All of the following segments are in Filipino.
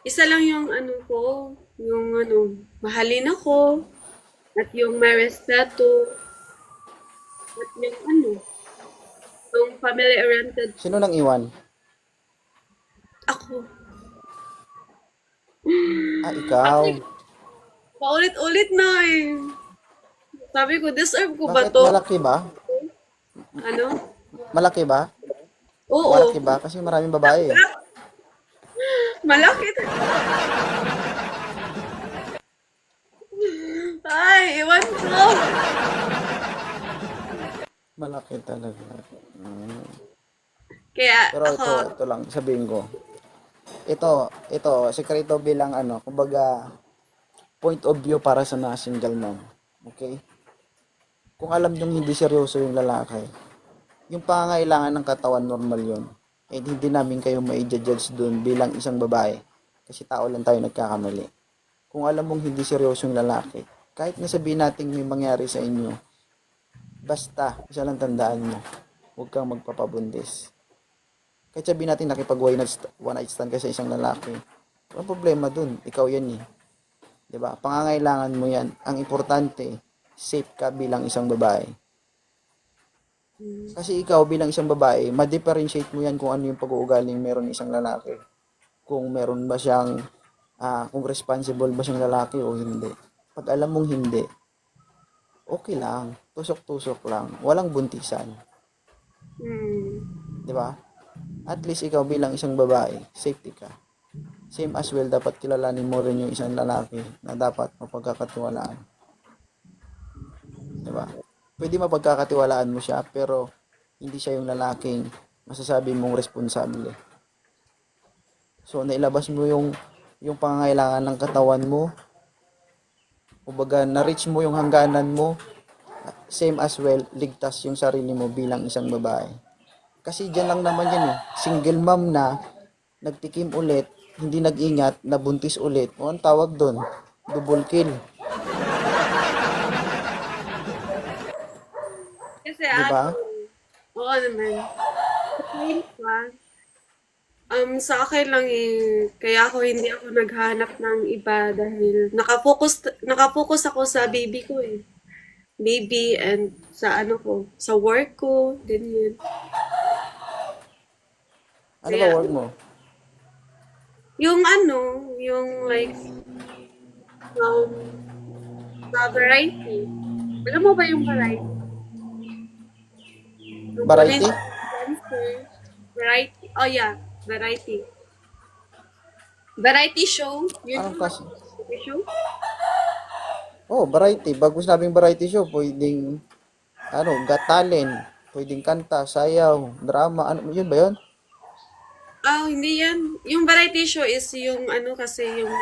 Isa lang yung ano ko, yung ano, mahalin ako, at yung may respeto, at yung ano, yung family-oriented Sino nang iwan? ako. Ah, Actually, ikaw. paulit-ulit na eh. Sabi ko, deserve ko ba Bakit to? malaki ba? Ano? Malaki ba? Malaki Oo. ba? Kasi maraming babae eh. Malaki. Ay, iwan ko. Malaki talaga. Mm. Kaya Pero ako, ito lang, sabihin ko. Ito, sekreto bilang ano, kumbaga, point of view para sa mga single mom. Okay? Kung alam nyo hindi seryoso yung lalaki, yung pangangailangan ng katawan normal yun. Eh, hindi namin kayo mai-judge dun bilang isang babae. Kasi tao lang tayo nagkakamali. Kung alam mong hindi seryoso yung lalaki, kahit na sabihin natin may mangyari sa inyo, basta, isa lang tandaan mo, huwag kang magpapabundis. Kahit sabihin natin nakipag one night stand ka sa isang lalaki, walang problema dun, ikaw yan eh. 'Di ba? Pangangailangan mo yan. Ang importante, safe ka bilang isang babae. Kasi ikaw bilang isang babae, ma-differentiate mo yan kung ano yung pag-uugaling meron isang lalaki. Kung meron ba siyang, kung responsible ba siyang lalaki o hindi. Pag alam mong hindi, okay lang. Tusok-tusok lang. Walang buntisan. hmm, Di ba? At least ikaw bilang isang babae, safety ka. Same as well, dapat kilalanin mo rin yung isang lalaki na dapat mapagkakatiwalaan. Di ba? Pwede mapagkakatiwalaan mo siya, pero hindi siya yung lalaking masasabi mong responsable. So, nailabas mo yung pangangailangan ng katawan mo, kumbaga na-reach mo yung hangganan mo, same as well, ligtas yung sarili mo bilang isang babae. Kasi dyan lang naman yan eh, single mom na, nagtikim ulit, hindi nag-ingat, nabuntis ulit. O ang tawag doon? Double kill. kasi Di ano, ba? oo naman. Ayun pa. Sa akin lang eh, kaya hindi ako naghanap ng iba dahil nakafocus ako sa baby ko eh. Baby and sa ano ko, sa work ko, ganyan. Ano ba Kaya, work mo? yung ano, yung like, um, sa variety. Alam mo ba yung variety? Yung kunin Variety? dancer, variety, oh yeah, variety. Variety show, yun Anong yung klase? variety show. Oh, variety. Bago sabing variety show, pwedeng, got talent. Pwedeng kanta, sayaw, drama. Ano, yun ba yun? Ah, hindi yan. Yung variety show is yung ano kasi yung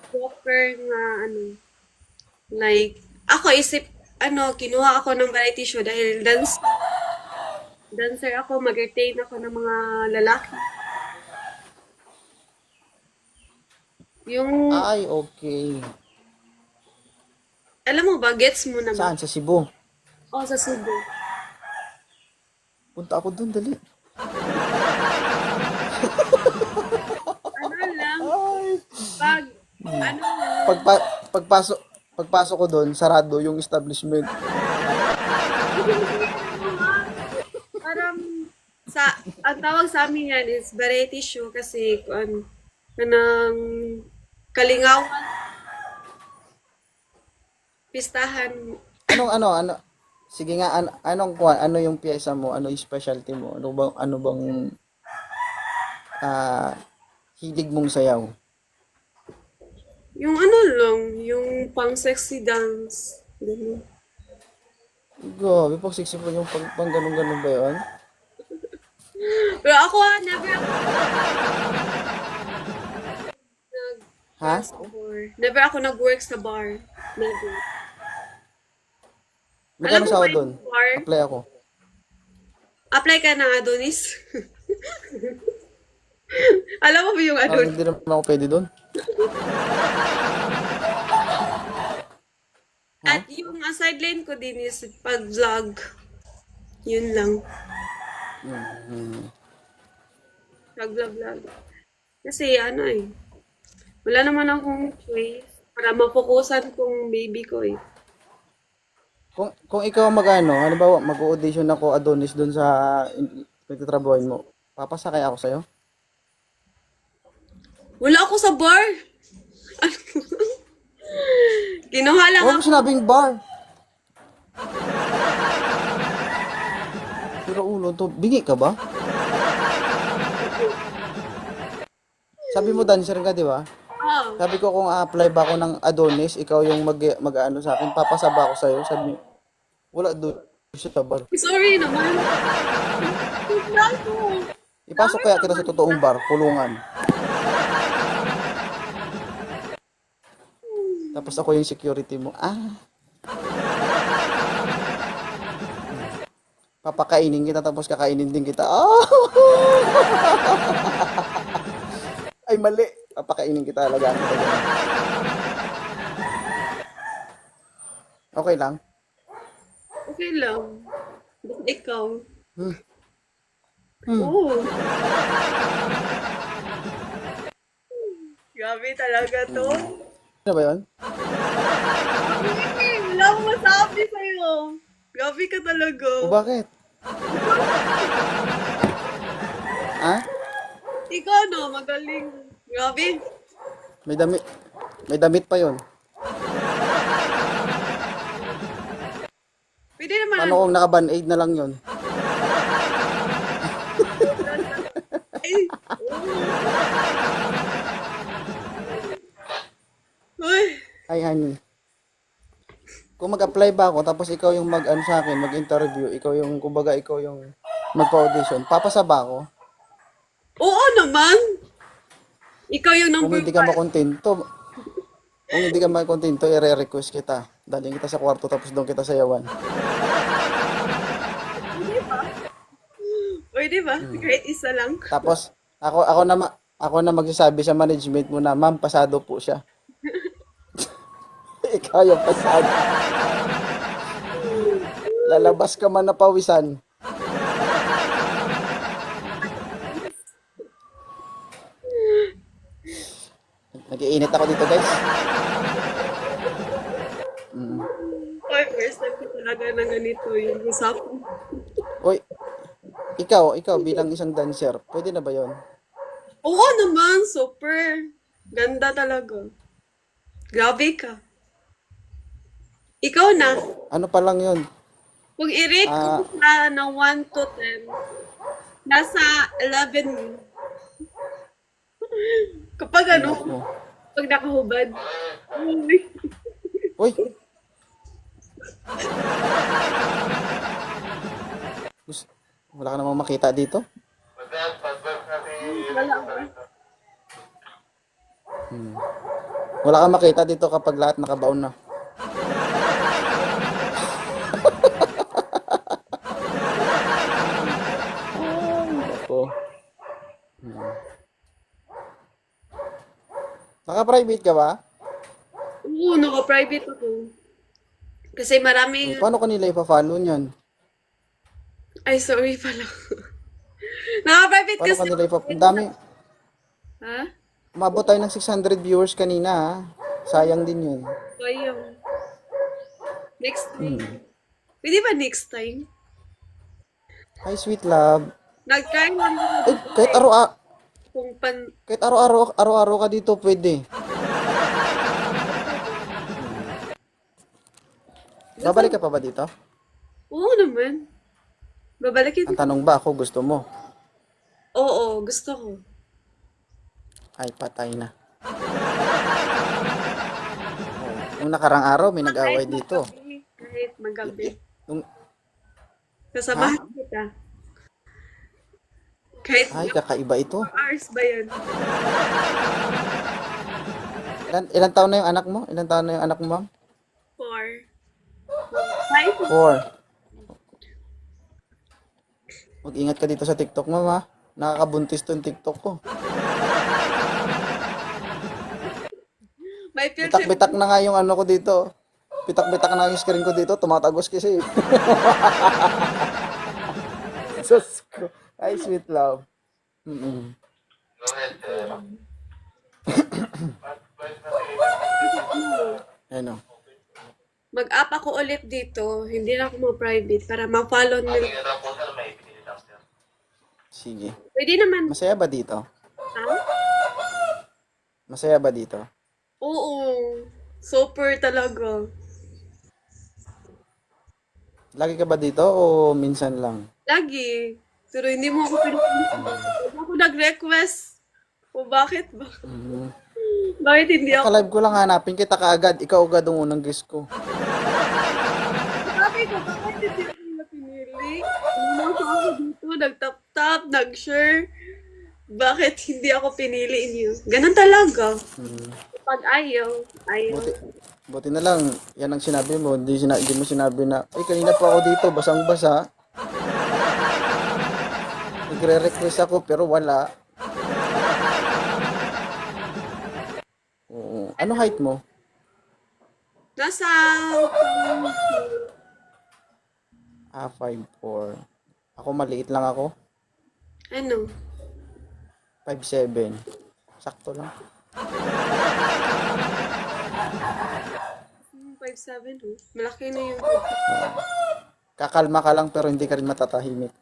proper nga ano, like, ako isip, ano, kinuha ako ng variety show dahil dancer ako, mag-entertain ako ng mga lalaki. Yung, Ay, okay. alam mo ba, gets mo naman. Saan? Sa Cebu. Oh, sa Cebu. Punta ako dun, dali. Ano lang, Ay. pag, ano lang, Pagpa, pagpasok, pagpasok ko dun, sarado yung establishment. parang, ang tawag sa amin yan is variety show kasi, kanang kalingawan, pistahan. Ano, sige nga, ano yung pyesa mo, ano yung specialty mo, ano bang, ah, hilig mong sayaw? Yung ano lang, yung pang sexy dance. Ganun. Grabe, pag sexy po yung pang ganun-ganun ba yun? Pero ako, never ako Ha? nag-dance before. Never ako nag-work sa bar. Never. Alam Magkano mo ba sahod yung doon? bar? Apply ako. Apply ka na, Adonis. Alam mo ba yung Parang Adonis? hindi naman ako pwede doon. At Ha? yung sideline ko din is pag-vlog. Yun lang. Hmm. Pag-vlog. Kasi ano eh. Wala naman akong choice para mafokusan kong baby ko eh. Kung ikaw mag-ano, halimbawa mag-audition ako Adonis doon sa pagtatrabahoin mo, papasakay ako sa'yo? Wala ako sa bar! Kinuha lang Huwag ako. mo sinabing bar. Pero ulo to, bingi ka ba? Sabi mo dancer ka, di ba? Oh, Sabi ko kung a-apply ba ako ng Adonis, ikaw yung mag-ano sa akin, papasaba ako sa'yo. Sabi mo, wala doon siya sa bar. sorry naman. Wala ako. Ipasok kaya kita sa totoong bar, kulungan. Tapos ako yung security mo. Papakainin kita tapos kakainin din kita. Ay mali. Papakainin kita talaga. Okay lang. Okay lang. Ba't ikaw? Hmm. Oo. Grabe talaga to. Ano ba yun? Wala akong masabi sa'yo. Grabe ka talaga. O bakit? Ha? Ikaw no, magaling. Grabe. May damit. May damit pa yon. Pwede naman. Paano kung naka-band-aid na lang yon? Ay. Uy. Ay honey. Kung mag-apply ba ako tapos ikaw yung mag-ano sa akin, mag-interview, ikaw yung kumbaga ikaw yung magpa-audition, papasa ba ako? Oo naman. Ikaw yung Kung number hindi ka 1. makontento, kung hindi ka makontento, i-request kita. Dalhin kita sa kwarto tapos doon kita sayawan. Pwede ba? Kahit isa lang. Tapos ako na magsasabi sa management mo na, ma'am, pasado po siya. Ikaw yung pasado. Lalabas ka man na pawisan. Nag-iinit ako dito, guys. Oy, first time ko talaga na ganito yung usapan. Uy, ikaw bilang isang dancer, pwede na ba yon? Oo naman, super. Ganda talaga. Grabe ka. Ikaw na. Ano pa lang yon? Kung i-rate ko sa na 1 to 10, nasa 11 yun. Kapag ano, Ako. pag nakahubad. Uy. Uy! Wala ka namang makita dito? Wala ba? Wala kang makita dito kapag lahat nakabaon na. Ako. Naka-private ka ba? Oo, naka-private ako. Kasi maraming... Paano kanila ipa-follow niyan? Ay, sorry pala. Naka-private Paano kasi... kanila ipa-follow? Ang dami. Ha? Umabot tayo ng 600 viewers kanina ha. Sayang din yun. Sayang. Next time. Pwede ba next time? Hi sweet love. Nag-try lang ako Eh, kahit kung pan... kahit araw-araw ka dito pwede. Babalik ka pa ba dito? Oo naman. Babalikin. Ang tanong ba ako gusto mo? Oo, gusto ko. Ay, patay na. Nung nakarang araw, may nag-away dito. Kahit magabi. Nung, Kasamahan kita. Kahit ay, kakaiba ito. hours ba yan? Ilan taon na yung anak mo? Ilan taon na yung anak mo, ma'am? 4. 5? 4. Mag-ingat ka dito sa TikTok, ma'am, ha? Nakakabuntis to yung TikTok ko. May filter. Bitak-bitak na nga yung ano ko dito. Bitak-bitak na yung screen ko dito. Tumatagos kasi. Sus ko. Ay, sweet love. Ano? Mag-up ako ulit dito. Hindi na ako ma-private para ma-follow nila. Sige. Pwede naman. Masaya ba dito? Ha? Masaya ba dito? Oo. Super talaga. Lagi ka ba dito o minsan lang? Lagi. Pero hindi mo ako pinupunta. Hindi ako nag-request. O bakit ba? Mm. Bakit hindi ako? Kaka-live ko lang hanapin kita kaagad. Ikaw agad ang unang guess ko. Sabi ko, bakit hindi ako nila pinili? Umasa ako dito, nag-tap-tap, nag-share. Bakit hindi ako pinili niyo? Ganun talaga. Mm. Pag ayaw, ayaw. Buti na lang, yan ang sinabi mo. Hindi mo sinabi na, ay kanina pa ako dito, basang-basa. Nagre-request ako pero wala. Oo. Ano height mo? Nasa, 5'4". Ako maliit lang ako. ano, 5'7". Sakto lang. 5'7", oh. Malaki na yun. Kakalma ka lang pero hindi ka rin matatahimik.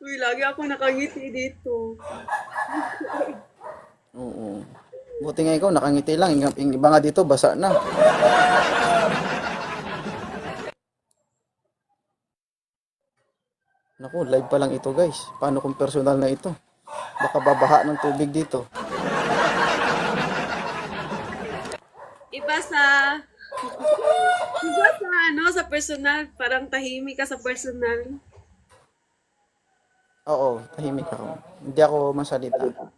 Uy, lagi ako nakangiti dito. Oo. Buti nga ikaw, nakangiti lang. Yung iba nga dito, basa na. Naku, live pa lang ito guys. Paano kung personal na ito? Baka babaha ng tubig dito. Iba sa, iba sa, ano, sa personal. Parang tahimik ka sa personal. Oo, tahimik ako. Hindi ako masalita. Ayoko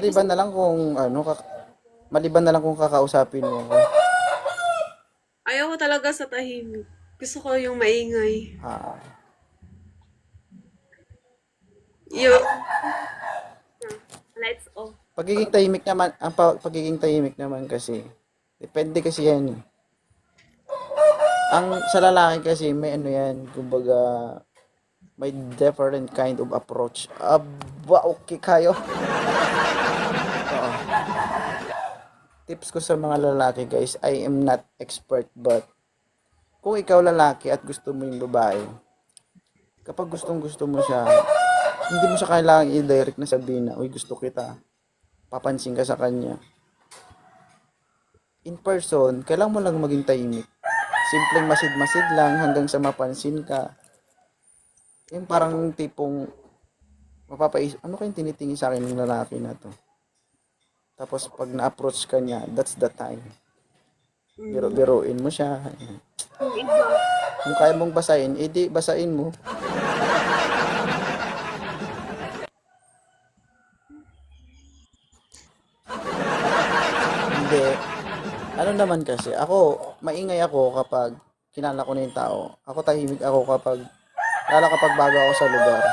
Maliban na lang kung ano, maliban na lang kung kakausapin mo ako. Ayoko talaga sa tahimik. Gusto ko yung maingay. Ah, Yung lights off. pagiging tahimik naman, pagiging tahimik naman kasi, depende kasi yan. Ang sa lalaki kasi may ano yan, kumbaga may different kind of approach. Aba, okay kayo. Oo. Tips ko sa mga lalaki guys, I am not expert but kung ikaw lalaki at gusto mo yung babae, kapag gustong gusto mo siya, hindi mo siya kailangang i-direct na sabihin na, uy gusto kita, papansin ka sa kanya. In person, kailangan mo lang maging tahimik. Simpleng masid-masid lang hanggang sa mapansin ka. Yung parang tipong mapapaisip, ano kayong tinitingin sa akin ng lalaki na to? Tapos pag na-approach ka niya, that's the time. Biro-biruin mo siya. Yung iba. Kung kaya mong basahin, edi basahin mo. Hindi. Ano naman kasi, ako, maingay ako kapag kilala ko na yung tao. Ako tahimik ako kapag bago ako sa lugar.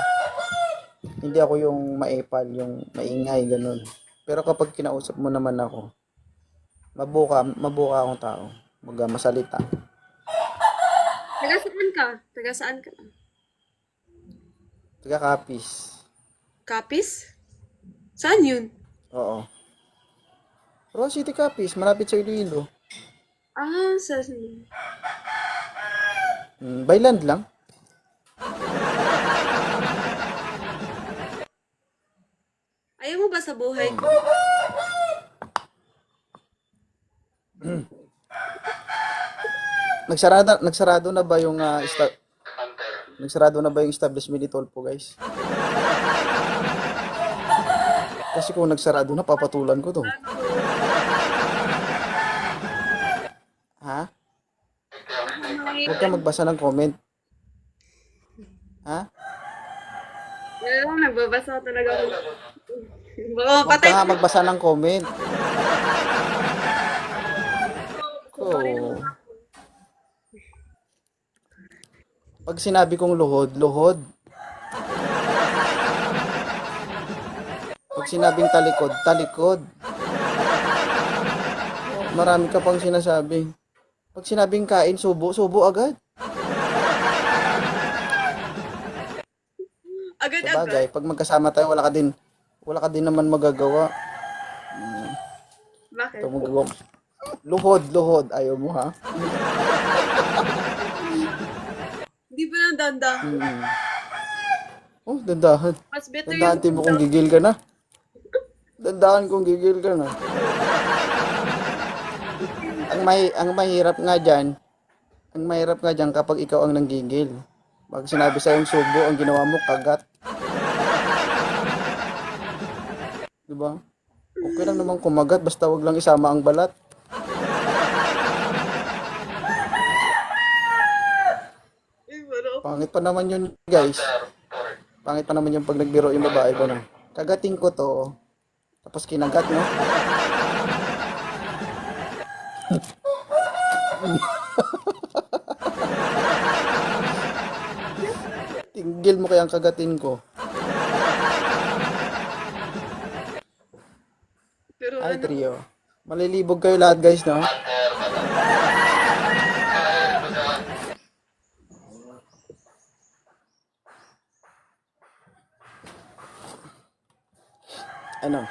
Hindi ako yung maepal, yung maingay, ganun. Pero kapag kinausap mo naman ako, mabuka akong tao. Masalita. Taga saan ka? Taga saan ka? Taga-Capiz. Kapis? Saan yun? Oo. Roa City Capiz, malapit sa Iloilo. Ah, sa... By land lang. Ayaw mo ba sa buhay ko? Nagsarado na ba yung nagsarado na ba yung establishment ni Tolpo, guys? Kasi kung nagsarado na, papatulan ko to. Ha? Huwag ka magbasa ng comment. Ha? Alam, nagbabasa talaga ako. Baka Huwag mapatay. ka nga magbasa ng comment. Oh. Pag sinabi kong luhod, luhod. Pag sinabing talikod, talikod. Marami ka pang sinasabi. Pag sinabing kain, subo, subo agad. Agad-agad. Sabagay, pag magkasama tayo, Wala ka din naman magagawa. Bakit? Ito magagawa. Luhod. Ayaw mo ha? Hindi ba nandanda? Oh, dandahan. Mas better Dandahan yung din mo kung gigil ka na. Dandahan kung gigil ka na. Ang mahirap nga diyan kapag ikaw ang nanggigil. Pag sinabi sa yung subo, ang ginawa mo kagat. 'Di ba? Okay lang naman kumagat basta wag lang isama ang balat. Ay, wala. Pangit pa naman yun, guys. Pangit pa naman yung pag nagbiro yung babae ko na. Kagating ko to. Tapos kinagat, no? Tinggil mo kaya ang kagatin ko. Pero Ay, ano, trio. Malilibog kayo lahat, guys, no? Ano?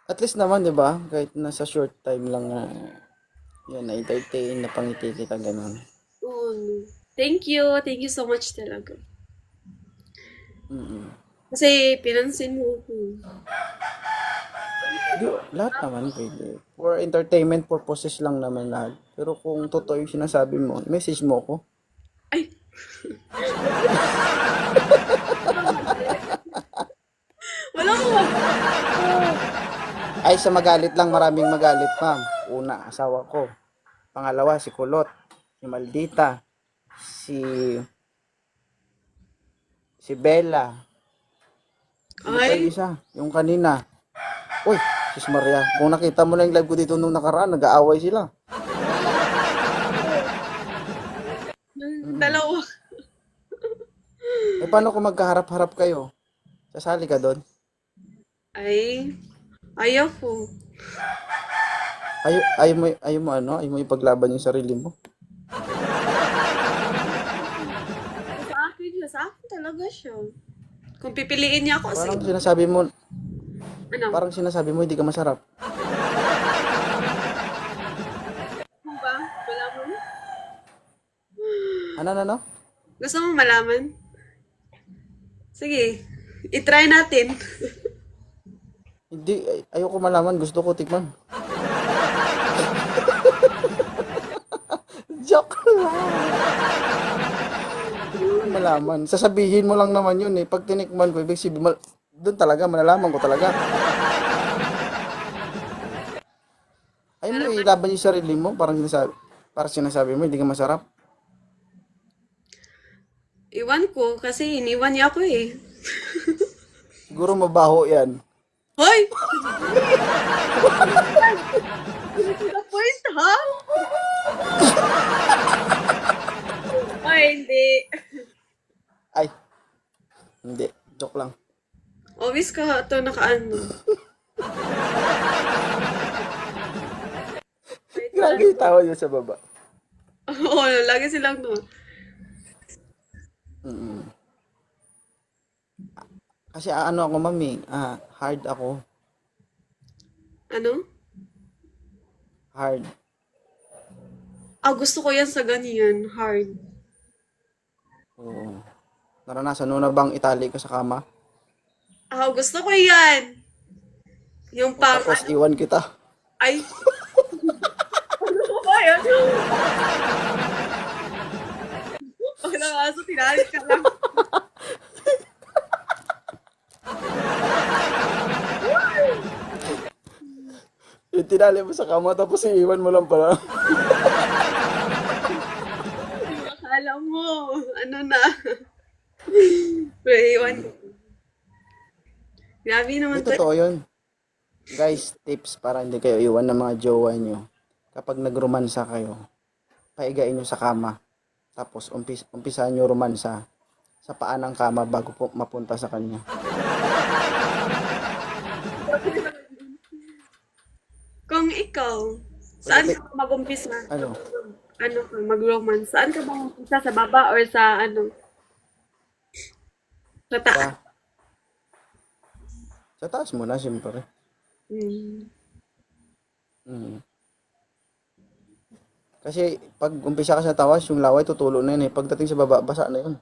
At least naman, 'di ba? Kahit nasa short time lang na yan, na-entertain, napangiti kita ganun. oh, no. Thank you. Thank you so much talaga. Mm. Kasi pinansin mo ako. Lahat naman pwede. For entertainment purposes lang naman lahat. Pero kung totoo yung sinasabi mo, message mo ako. Ay! Wala ko Ay, sa magalit lang, maraming magalit, ma'am. Una, asawa ko. Pangalawa, si Kulot. Si Maldita. Si Bella. Ano pa yung Ay! isa? Yung kanina. Uy, sis Maria. Kung nakita mo na yung live ko dito nung nakaraan, nag-aaway sila. Yung dalawa. Eh, paano kung magkaharap-harap kayo? Sasali ka doon? Ay, ayaw ko. Ayaw mo ipaglaban yung sarili mo? Sa akin talaga siya. Kung pipiliin niya ako, Parang sige. sinasabi mo hindi ka masarap. Ano ba? Wala mo? Ano? Gusto mo malaman? Sige, itry natin. Hindi, ayoko malaman, gusto ko tikman. Joke lang. Malaman. Sasabihin mo lang naman yun eh. Pag tinikman ko, ibig sabihin, doon talaga, malalaman ko talaga. Ay mo, ilaban yung sarili mo, parang sinasabi mo, hindi ka masarap. Iwan ko kasi iniwan niya ako eh. Siguro mabaho yan. Hoy! To the point, ha? Ay, hindi. Ay, hindi. Joke lang. Obvious ka ito nakaano. Grabe yung tawa niya sa baba. Oo, lagi silang no. Mm. Kasi ano ako, mami, hard ako. Ano? Hard. Gusto ko yan sa ganyan. Hard. Oo. Naranasan mo na bang itali ka sa kama? Gusto ko yan. Yung pang... Tapos iwan kita. Ay! Ano ba yan? Pag nakaso, tinalit ka lang. Yung tinali mo sa kama, tapos iiwan mo lang pala. Akala mo, ano na. Pero iwan ko. Grabe naman Ito totoo yun. Guys, tips para hindi kayo iwan ng mga jowa nyo. Kapag nagromansa kayo, paigain nyo sa kama. Tapos umpisahan nyo romansa sa paa ng kama bago po mapunta sa kanya. Kung ikaw, saan ka mag-umpisa? Ano? Ano ka, mag-romance? Saan ka ba mag-umpisa? Sa baba or sa ano? Sa taas? Tataas mo na, siyempre. Mm. Mm. Kasi pag umpisa ka sa tawas, yung laway tutulo na yun eh. Pagdating sa baba, basa na yun.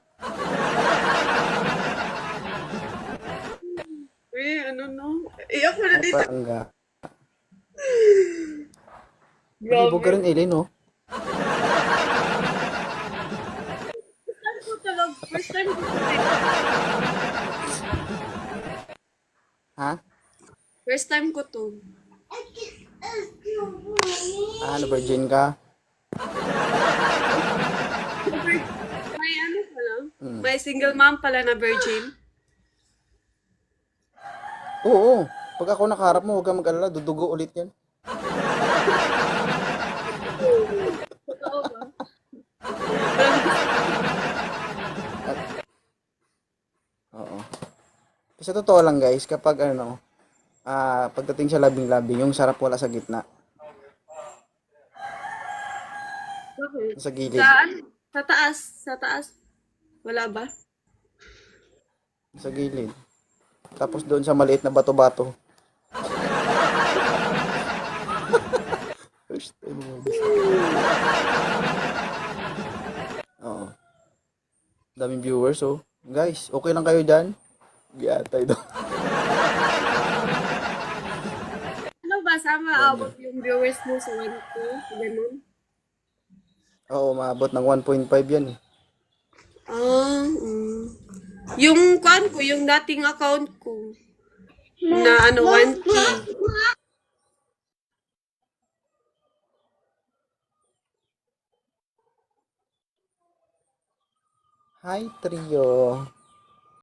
Ano no? Iyak mo na Ay, dito. parang ga. Malibog ka Grabe. rin, Ellen, no? Ako talaga, first time ko to eh. Ha? First time ko to. Ah, ano, virgin ka? May ano pala? Mm. May single mom pala na virgin. Oo. Pag ako nakaharap mo, huwag kang mag-alala. Dudugo ulit yan. Totoo ba? Oo. Sa totoo lang, guys, kapag ano, pagdating sa labing-labing, yung sarap wala sa gitna. Bakit? Sa gilid. Saan? Sa taas. Sa taas. Wala ba? Sa gilid. Tapos doon sa maliit na bato-bato. First time mo. Oo. Daming viewers, oh. Guys, okay lang kayo dyan? Giyatay daw. Ano ba? Sama abot yung viewers mo sa 1K? Ganun? Oo, maabot ng 1.5 yan eh. Yung kan ko, yung dating account ko, na ano, 1K. Hi, Trio.